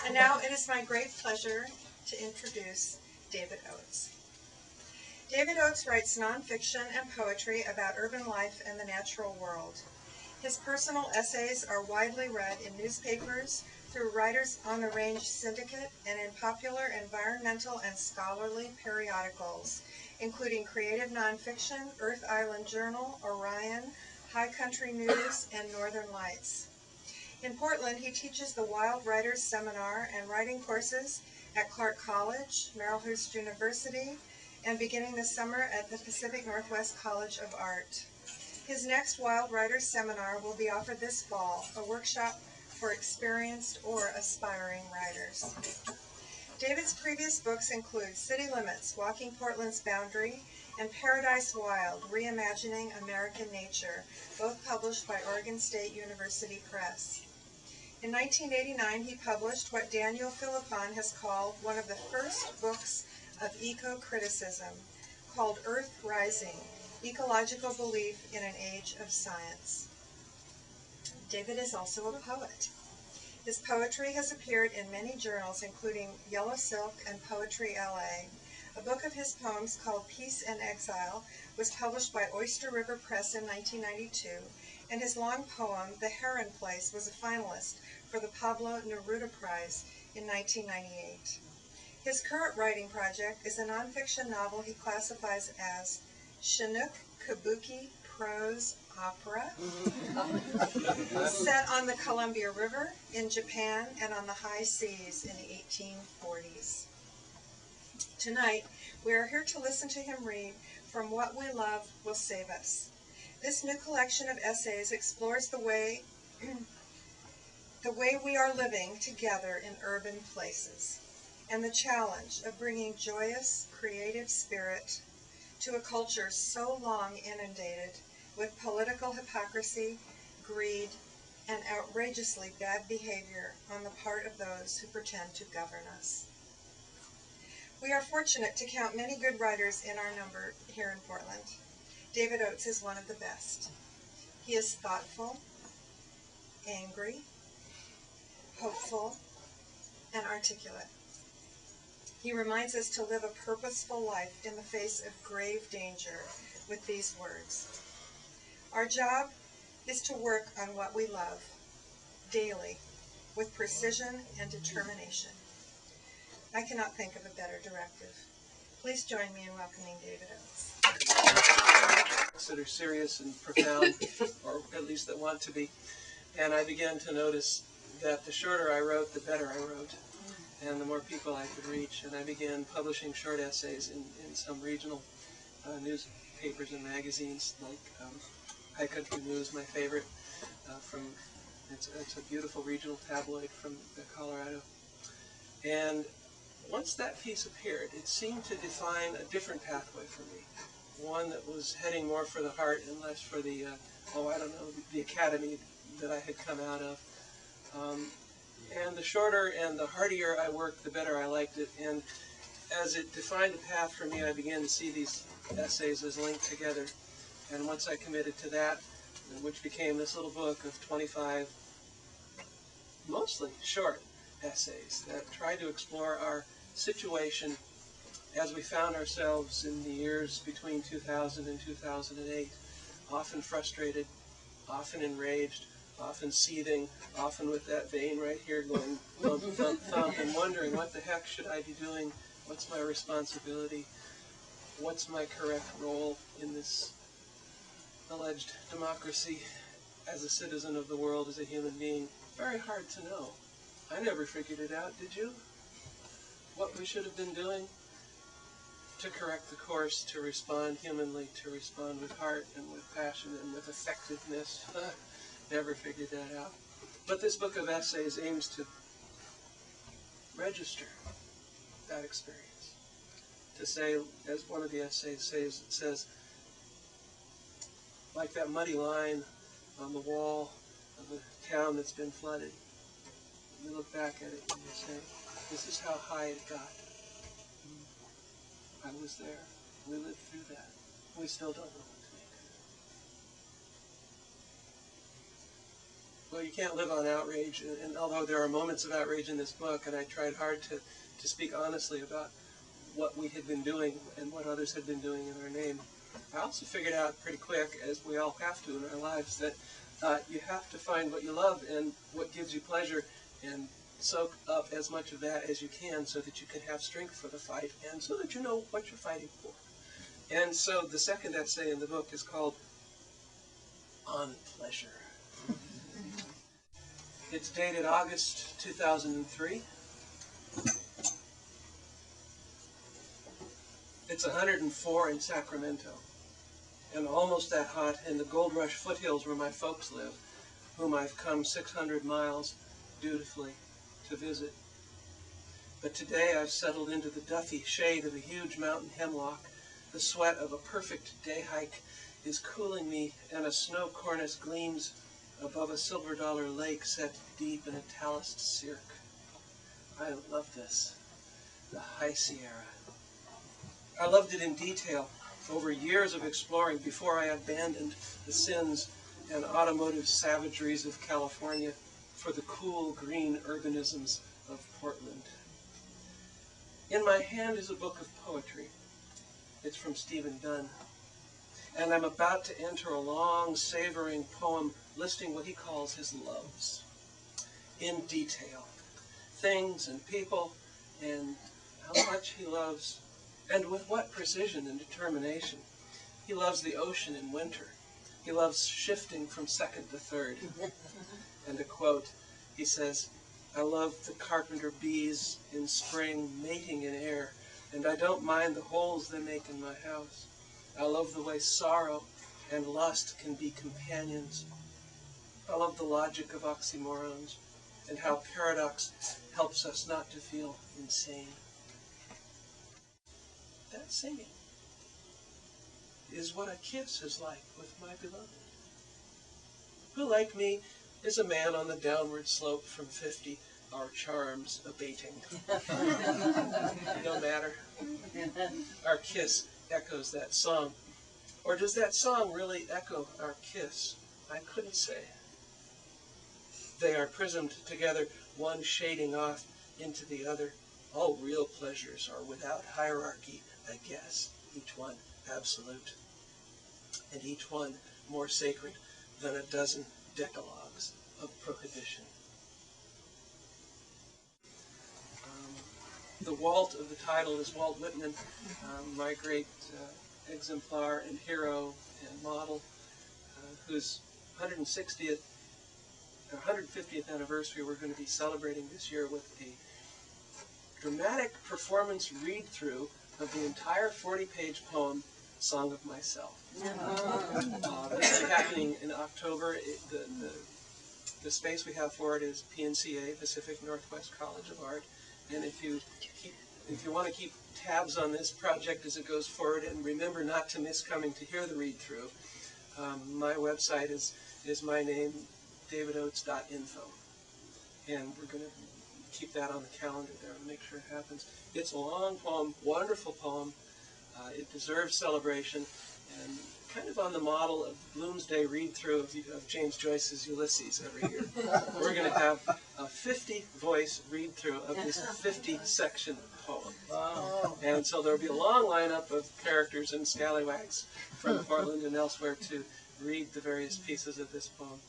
And now it is my great pleasure to introduce David Oates. David Oates writes nonfiction and poetry about urban life and the natural world. His personal essays are widely read in newspapers, through Writers on the Range Syndicate, and in popular environmental and scholarly periodicals, including Creative Nonfiction, Earth Island Journal, Orion, High Country News, and Northern Lights. In Portland, he teaches the Wild Writers Seminar and writing courses at Clark College, Marylhurst University, and beginning this summer at the Pacific Northwest College of Art. His next Wild Writers Seminar will be offered this fall, a workshop for experienced or aspiring writers. David's previous books include City Limits, Walking Portland's Boundary, and Paradise Wild, Reimagining American Nature, both published by Oregon State University Press. In 1989, he published what Daniel Philippon has called one of the first books of eco-criticism, called Earth Rising, Ecological Belief in an Age of Science. David is also a poet. His poetry has appeared in many journals, including Yellow Silk and Poetry LA. A book of his poems called Peace and Exile was published by Oyster River Press in 1992, and his long poem, The Heron Place, was a finalist for the Pablo Neruda Prize in 1998. His current writing project is a nonfiction novel he classifies as Chinook Kabuki prose opera set on the Columbia River in Japan and on the high seas in the 1840s. Tonight, we are here to listen to him read From What We Love Will Save Us. This new collection of essays explores the way we are living together in urban places, and the challenge of bringing joyous, creative spirit to a culture so long inundated with political hypocrisy, greed, and outrageously bad behavior on the part of those who pretend to govern us. We are fortunate to count many good writers in our number here in Portland. David Oates is one of the best. He is thoughtful, angry, hopeful, and articulate. He reminds us to live a purposeful life in the face of grave danger with these words. Our job is to work on what we love daily with precision and determination. I cannot think of a better directive. Please join me in welcoming David Oates. That are serious and profound, or at least that want to be. And I began to notice that the shorter I wrote, the better I wrote, and the more people I could reach. And I began publishing short essays in some regional newspapers and magazines, like High Country News, my favorite, it's a beautiful regional tabloid from Colorado. And once that piece appeared, it seemed to define a different pathway for me, one that was heading more for the heart and less for the, the academy that I had come out of. And the shorter and the hardier I worked, the better I liked it. And as it defined a path for me, I began to see these essays as linked together. And once I committed to that, which became this little book of 25, mostly short essays that try to explore our situation as we found ourselves in the years between 2000 and 2008, often frustrated, often enraged, often seething, often with that vein right here going thump, thump, thump, and wondering what the heck should I be doing, what's my responsibility, what's my correct role in this alleged democracy as a citizen of the world, as a human being. Very hard to know. I never figured it out, did you? What we should have been doing to correct the course, to respond humanly, to respond with heart and with passion and with effectiveness. Never figured that out. But this book of essays aims to register that experience. To say, as one of the essays says, it says, like that muddy line on the wall of a town that's been flooded, you look back at it and you say, this is how high it got. I was there. We lived through that. We still don't know what to make well, you can't live on outrage, and although there are moments of outrage in this book, and I tried hard to speak honestly about what we had been doing and what others had been doing in our name, I also figured out pretty quick, as we all have to in our lives, that you have to find what you love and what gives you pleasure and soak up as much of that as you can so that you can have strength for the fight and so that you know what you're fighting for. And so the second essay in the book is called On Pleasure. It's dated August 2003. It's 104 in Sacramento, and almost that hot in the Gold Rush foothills where my folks live, whom I've come 600 miles dutifully to visit. But today I've settled into the duffy shade of a huge mountain hemlock. The sweat of a perfect day hike is cooling me, and a snow cornice gleams above a silver dollar lake set deep in a talused cirque. I love this, the High Sierra. I loved it in detail over years of exploring before I abandoned the sins and automotive savageries of California for the cool green urbanisms of Portland. In my hand is a book of poetry. It's from Stephen Dunn. And I'm about to enter a long, savoring poem listing what he calls his loves. In detail. Things and people and how much he loves and with what precision and determination. He loves the ocean in winter. He loves shifting from second to third. And a quote, he says, I love the carpenter bees in spring mating in air, and I don't mind the holes they make in my house. I love the way sorrow and lust can be companions. I love the logic of oxymorons and how paradox helps us not to feel insane. That singing is what a kiss is like with my beloved, who, like me, is a man on the downward slope from 50, our charms abating. No matter. Our kiss echoes that song. Or does that song really echo our kiss? I couldn't say. They are prismed together, one shading off into the other. All real pleasures are without hierarchy, I guess, each one absolute, and each one more sacred than a dozen decalogues of prohibition. The Walt of the title is Walt Whitman, my great exemplar and hero and model, whose 150th anniversary we're going to be celebrating this year with a dramatic performance read-through of the entire 40-page poem, Song of Myself. This is happening in October. The space we have for it is PNCA, Pacific Northwest College of Art. And if you want to keep tabs on this project as it goes forward and remember not to miss coming to hear the read-through, my website is my name, davidoates.info. And we're going to keep that on the calendar there and make sure it happens. It's a long poem, wonderful poem. It deserves celebration, and kind of on the model of the Bloomsday read-through of James Joyce's Ulysses every year. We're going to have a 50-voice read-through of this 50-section poem. Wow. And so there will be a long lineup of characters and scallywags from Portland and elsewhere to read the various pieces of this poem.